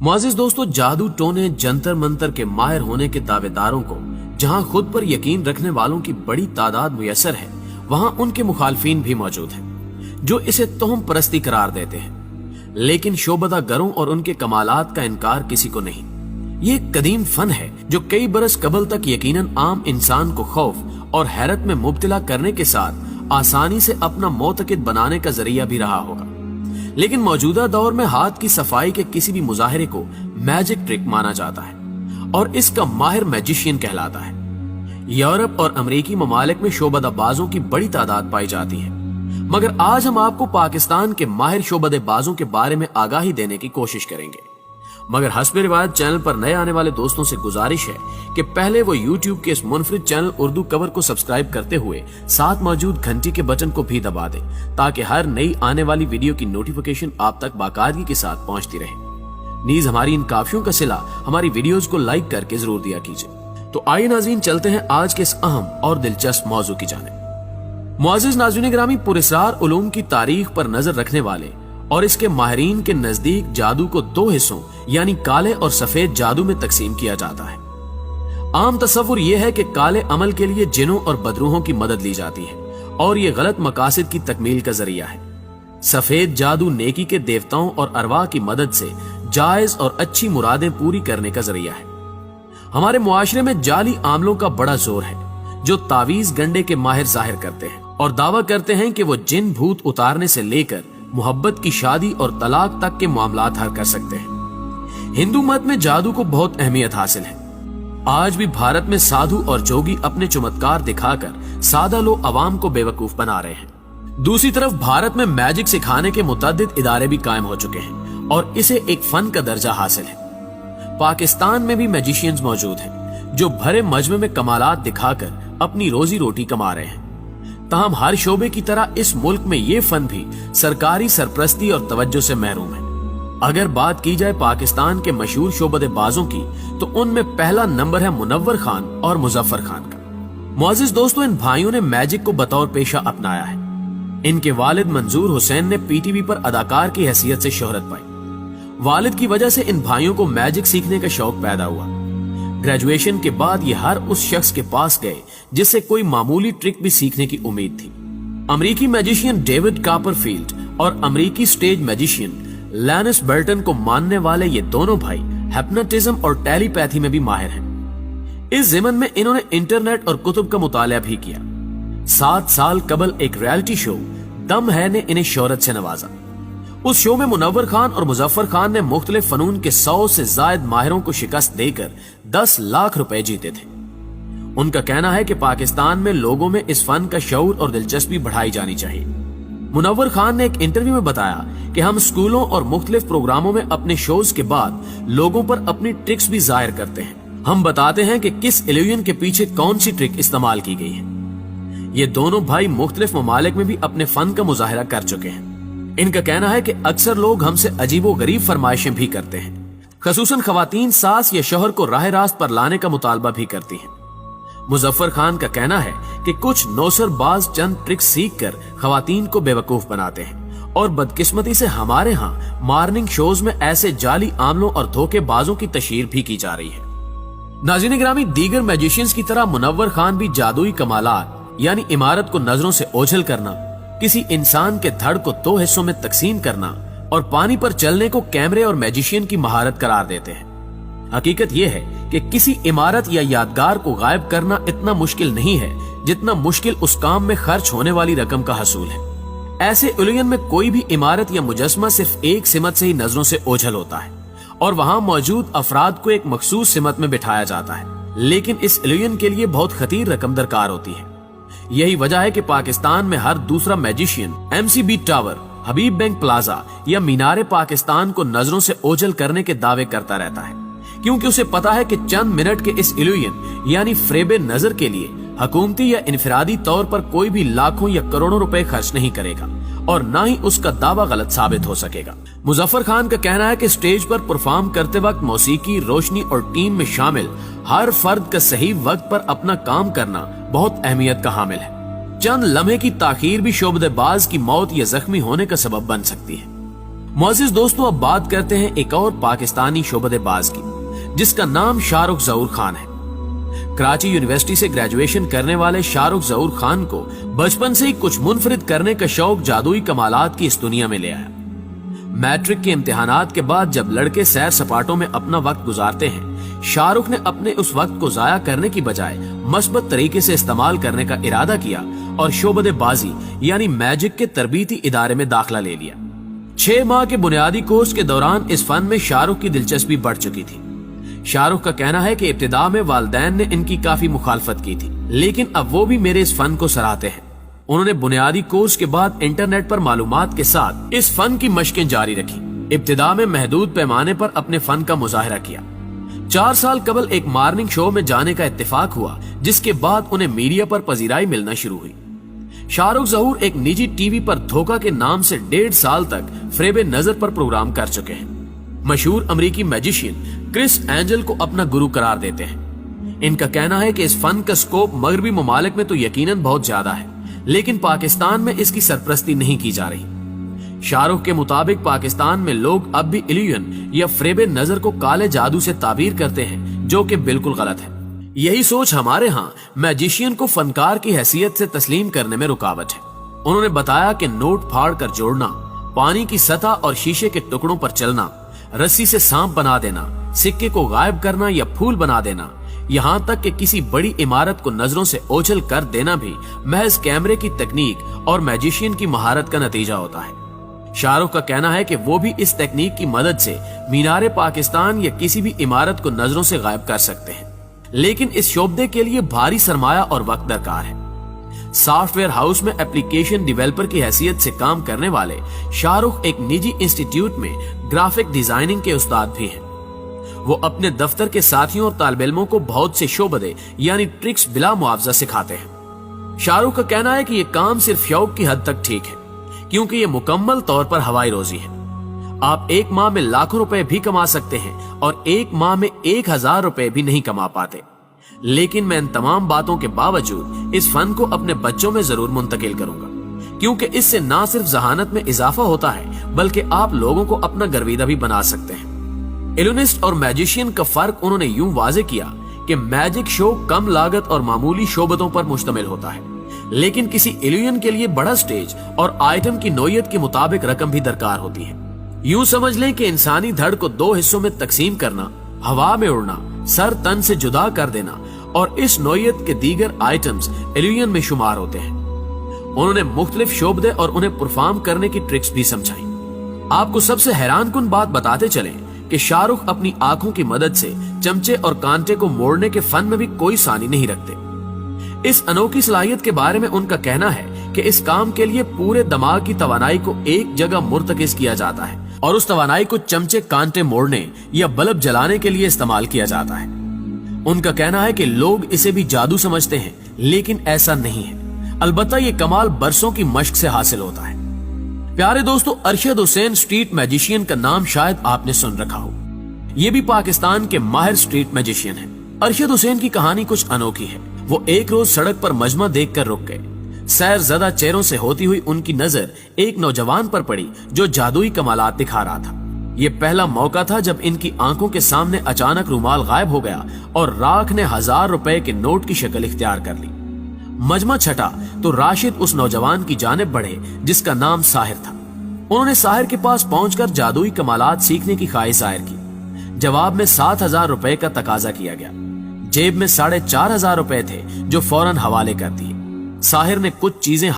मुआज़िज़ दोस्तों, जादू टोने जंतर मंतर के माहिर होने के दावेदारों को जहां खुद पर यकीन रखने वालों की बड़ी तादाद मुयस्सर है, वहां उनके मुखालफीन भी मौजूद हैं जो इसे तोहम परस्ती करार देते हैं। लेकिन शोबदा गरों और उनके कमालात का इनकार किसी को नहीं। ये एक कदीम फन है जो कई बरस कबल तक यकीनन आम इंसान को खौफ और हैरत में मुब्तला करने के साथ आसानी से अपना मोतकिद बनाने का जरिया भी रहा होगा। लेकिन मौजूदा दौर में हाथ की सफाई के किसी भी मुजाहिरे को मैजिक ट्रिक माना जाता है और इसका माहिर मैजिशियन कहलाता है। यूरोप और अमेरिकी ममालिक में शोबदाबाजों की बड़ी तादाद पाई जाती है, मगर आज हम आपको पाकिस्तान के माहिर शोबदेबाजों के बारे में आगाही देने की कोशिश करेंगे। मगर हस्बे रिवायत चैनल पर नए आने वाले दोस्तों से गुजारिश है कि पहले वो YouTube के इस मुनफरिद चैनल उर्दू कवर को सब्सक्राइब करते हुए साथ मौजूद घंटी के बटन को भी दबा दें, ताकि हर नई आने वाली वीडियो की नोटिफिकेशन आप तक बाकायदगी के साथ पहुंचती रहे। नीज हमारी इन काफियों का सिला हमारी वीडियोस को लाइक करके जरूर दिया कीजिए। तो आइए नाज़रीन, चलते हैं आज के इस अहम और दिलचस्प मौजू की जानिब। मुआज़िज़ नाज़रीन गिरामी, पुरस्रार उलूम की तारीख पर नजर रखने वाले और इसके माहिरीन के नजदीक जादू को दो हिस्सों यानी काले और सफेद जादू में तकसीम किया जाता है। आम तसव्वुर यह है कि काले अमल के लिए जिनों और बदरूहों की मदद ली जाती है और ये गलत मकासद की तकमील का जरिया है। सफेद जादू नेकी के देवताओं और अरवाह की मदद से जायज और अच्छी मुरादें पूरी करने का जरिया है। हमारे मुआशरे में जाली आमलों का बड़ा जोर है जो तावीज गंडे के माहिर जाहिर करते हैं और दावा करते हैं कि वो जिन भूत उतारने से लेकर मोहब्बत की शादी और तलाक तक के मामलात हल कर सकते हैं। हिंदू मत में जादू को बहुत अहमियत हासिल है। आज भी भारत में साधु और जोगी अपने चमत्कार दिखाकर सादा लोग अवाम को बेवकूफ बना रहे हैं। दूसरी तरफ भारत में मैजिक सिखाने के मुतअद्दिद इदारे भी कायम हो चुके हैं और इसे एक फन का दर्जा हासिल है। पाकिस्तान में भी मैजिशियंस मौजूद हैं जो भरे मजमे में कमालात दिखाकर अपनी रोजी रोटी कमा रहे हैं। ताहम हर शोबे की तरह इस मुल्क में ये फन भी सरकारी सरपरस्ती और तवज्जो से महरूम है। अगर बात की जाए पाकिस्तान के मशहूर शोबदेबाजों की, तो उनमें पहला नंबर है मुनव्वर खान और मुजफ्फर खान का। मुआज़िज़ दोस्तों, इन भाइयों ने मैजिक को बतौर पेशा अपनाया है। इनके वालिद मंजूर हुसैन ने पीटीवी पर अदाकार की हैसियत से शोहरत पाई। वालिद की वजह से इन भाइयों को मैजिक सीखने का शौक पैदा हुआ। ग्रेजुएशन के बाद ये हर उस शख्स के पास गए जिससे कोई मामूली ट्रिक भी सीखने की उम्मीद थी। अमेरिकी मैजिशियन डेविड कॉपरफील्ड और अमेरिकी स्टेज मैजिशियन लैनिस बर्टन को मानने वाले ये दोनों भाई हिप्नोटिज्म और टेलीपैथी में भी माहिर हैं। इस ज़िमन में इन्होंने इंटरनेट और कुतुब का मुताला भी किया। 7 साल कबल एक रियलिटी शो दम है ने इन्हें शोहरत से नवाजा। उस शो में मुनव्वर खान और मुजफ्फर खान ने मुख्तलिफ फनून के 100 से जायद माहिरों को शिकस्त देकर 10 लाख रुपए जीते थे। उनका कहना है कि पाकिस्तान में लोगों में इस फन का शऊर और दिलचस्पी बढ़ाई जानी चाहिए। मुनव्वर खान ने एक इंटरव्यू में बताया कि हम स्कूलों और मुख्तलिफ प्रोग्रामों में अपने शोज के बाद लोगों पर अपनी ट्रिक्स भी जाहिर करते हैं। हम बताते हैं कि किस इल्यूजन के पीछे कौन सी ट्रिक इस्तेमाल की गई है। ये दोनों भाई मुख्तलिफ ममालिक में भी अपने फन का मुजाहिरा कर चुके हैं। इनका कहना है कि अक्सर लोग हमसे अजीबो गरीब फरमाइशें भी करते हैं, खसूसन खवातीन सास या शौहर को राह रास्त पर लाने का मुतालबा भी करती हैं। मुजफ्फर खान का कहना है कि कुछ नौसरबाज चंद ट्रिक्स सीख कर खवातीन को बेवकूफ बनाते हैं और बदकिस्मती से हमारे यहाँ मॉर्निंग शोज में ऐसे जाली आमलों और धोखेबाजों की तशहीर भी की जा रही है। नाज़रीन गिरामी, दीगर मैजिशियंस की तरह मुनव्वर खान भी जादुई कमालात यानी इमारत को नजरों से ओझल करना, किसी इंसान के धड़ को 2 हिस्सों में तकसीम करना और पानी पर चलने को कैमरे और मैजिशियन की महारत करार देते हैं। हकीकत यह है कि किसी इमारत या यादगार को गायब करना इतना मुश्किल नहीं है जितना मुश्किल उस काम में खर्च होने वाली रकम का हसूल है। ऐसे इल्यूजन में कोई भी इमारत या मुजस्मा सिर्फ एक सिमत से ही नजरों से ओझल होता है और वहां मौजूद अफराद को एक मखसूस सिमत में बिठाया जाता है, लेकिन इस इल्यूजन के लिए बहुत खतीर रकम दरकार होती है। यही वजह है कि पाकिस्तान में हर दूसरा मैजिशियन MCB टावर, हबीब बैंक प्लाजा या मीनारे पाकिस्तान को नजरों से ओझल करने के दावे करता रहता है, क्योंकि उसे पता है कि चंद मिनट के इस इल्यूजन यानी फ्रेबे नजर के लिए हुकूमती या इनफरादी तौर पर कोई भी लाखों या करोड़ों रुपए खर्च नहीं करेगा और न ही उसका दावा गलत साबित हो सकेगा। मुजफ्फर खान का कहना है कि स्टेज पर परफॉर्म करते वक्त मौसीकी, रोशनी और टीम में शामिल हर फर्द का सही वक्त पर अपना काम करना बहुत अहमियत का हामिल है। चंद लम्हे की ताखीर भी शोबदेबाज की मौत या जख्मी होने का सबब बन सकती है। मुअज़्ज़िज़ दोस्तों, अब बात करते हैं एक और पाकिस्तानी शोबदेबाज की, जिसका नाम शाहरुख ज़हूर खान है। कराची यूनिवर्सिटी से ग्रेजुएशन करने वाले शाहरुख ज़हूर खान को बचपन से ही कुछ मुनफरिद करने का शौक जादुई कमालात की इस दुनिया में ले आया। मैट्रिक के इम्तिहानात के बाद जब लड़के सैर सपाटों में अपना वक्त गुजारते हैं, शाहरुख ने अपने उस वक्त को जाया करने की बजाय मस्बत तरीके से इस्तेमाल करने का इरादा किया और शोबदेबाजी यानी मैजिक के तरबीती इदारे में दाखिला ले लिया। 6 माह के बुनियादी कोर्स के दौरान इस फन में शाहरुख की दिलचस्पी बढ़ चुकी थी। शाहरुख का कहना है कि इब्तिदा में वालिदैन ने इनकी काफी मुखालफत की थी, लेकिन अब वो भी मेरे इस फन को सराहते हैं। उन्होंने बुनियादी कोर्स के बाद इंटरनेट पर मालूमात के साथ इस फन की मशकें जारी रखी। इब्तिदा में महदूद पैमाने पर अपने फन का मुजाहिरा किया। 4 साल कबल एक मॉर्निंग शो में जाने का इत्तेफाक हुआ, जिसके बाद उन्हें मीडिया पर पजीराई मिलना शुरू हुई। शाहरुख ज़हूर एक निजी टीवी पर धोखा के नाम से 1.5 साल तक फ़रेब नजर पर प्रोग्राम कर चुके हैं। मशहूर अमेरिकी मैजिशियन क्रिस एंजल को अपना गुरु करार देते हैं। इनका कहना है कि इस फन का स्कोप मगरबी ममालिक में तो यकीनन बहुत ज्यादा है, लेकिन पाकिस्तान में इसकी सरपरस्ती नहीं की जा रही। शाहरुख के मुताबिक पाकिस्तान में लोग अब भी इल्यूजन या फ़रेब नजर को काले जादू से ताबीर करते हैं, जो कि बिल्कुल गलत है। यही सोच हमारे यहाँ मैजिशियन को फनकार की हैसियत से तस्लीम करने में रुकावट है। उन्होंने बताया कि नोट फाड़ कर जोड़ना, पानी की सतह और शीशे के टुकड़ों पर चलना, रस्सी से सांप बना देना, सिक्के को गायब करना या फूल बना देना, यहाँ तक कि किसी बड़ी इमारत को नजरों से ओझल कर देना भी महज कैमरे की तकनीक और मैजिशियन की महारत का नतीजा होता है। शाहरुख का कहना है कि वो भी इस तकनीक की मदद से मीनारे पाकिस्तान या किसी भी इमारत को नजरों से गायब कर सकते हैं, लेकिन इस शोबदे के लिए भारी सरमाया और वक्त दरकार है। सॉफ्टवेयर हाउस में एप्लीकेशन डेवलपर की हैसियत से काम करने वाले शाहरुख एक निजी इंस्टीट्यूट में ग्राफिक डिजाइनिंग के उस्ताद भी हैं। वो अपने दफ्तर के साथियों और तालिब इल्मों को बहुत से शोबदे यानी ट्रिक्स बिला मुआवजा सिखाते हैं। शाहरुख का कहना है कि ये काम सिर्फ शौक की हद तक ठीक है, क्योंकि ये मुकम्मल तौर पर हवाई रोजी है। आप एक माह में लाखों रुपए भी कमा सकते हैं और एक माह में 1000 रुपए भी नहीं कमा पाते। लेकिन मैं इन तमाम बातों के बावजूद इस फन को अपने बच्चों में जरूर मुंतकिल करूंगा, क्योंकि इससे न सिर्फ जहानत में इजाफा होता है, बल्कि आप लोगों को अपना गर्विदा भी बना सकते हैं। इल्यूनिस्ट और मैजिशियन का फर्क उन्होंने यूं वाजे किया कि मैजिक शो कम लागत और मामूली शोबतों पर मुश्तमिल होता है, लेकिन किसी इल्यूजन के लिए बड़ा स्टेज और आइटम की नोयत के मुताबिक रकम भी दरकार होती है। यूं समझ लें कि इंसानी धड़ को 2 हिस्सों में तकसीम करना, हवा में उड़ना, सर तन से जुदा कर देना और इस नोयत के दीगर आइटम्स इल्यूजन में शुमार होते हैं। उन्होंने मुख्तलिफ शोबदे और उन्हें परफॉर्म करने की ट्रिक्स भी समझाई। आपको सबसे हैरानकुन बात बताते चलें कि शाहरुख अपनी आंखों की मदद से चमचे और कांटे को मोड़ने के फन में भी कोई सानी नहीं रखते। इस अनोखी सलाहियत के बारे में उनका कहना है कि इस काम के लिए पूरे दिमाग की तवानाई को एक जगह मुर्तकिज किया जाता है और उस तवानाई को चमचे कांटे मोड़ने या बल्ब जलाने के लिए इस्तेमाल किया जाता है। उनका कहना है कि लोग इसे भी जादू समझते हैं, लेकिन ऐसा नहीं है। अलबत्ता ये कमाल बरसों की मश्क से हासिल होता है। प्यारे दोस्तों, अरशद हुसैन स्ट्रीट मैजिशियन का नाम शायद आपने सुन रखा हो। ये भी पाकिस्तान के माहिर स्ट्रीट मैजिशियन हैं। अरशद हुसैन की कहानी कुछ अनोखी है। वो एक रोज सड़क पर मजमा देखकर रुक गए। सैर ज़दा चेहरों से होती हुई उनकी नजर एक नौजवान पर पड़ी जो जादुई कमालात दिखा रहा था। ये पहला मौका था जब इनकी आंखों के सामने अचानक रुमाल गायब हो गया और राख ने 1000 रुपए के नोट की शक्ल इख्तियार कर ली। मजमा छटा तो राशिद उस नौजवान की जानिब बढ़े जिसका नाम साहिर था। उन्होंने साहिर के पास पहुंचकर जादुई कमालात सीखने की ख्वाहिश जाहिर की। जवाब में 7000 रुपए का तकाजा किया गया। जेब में 4500 रुपए थे जो फौरन हवाले कर दिए। साहिर ने कुछ चीजें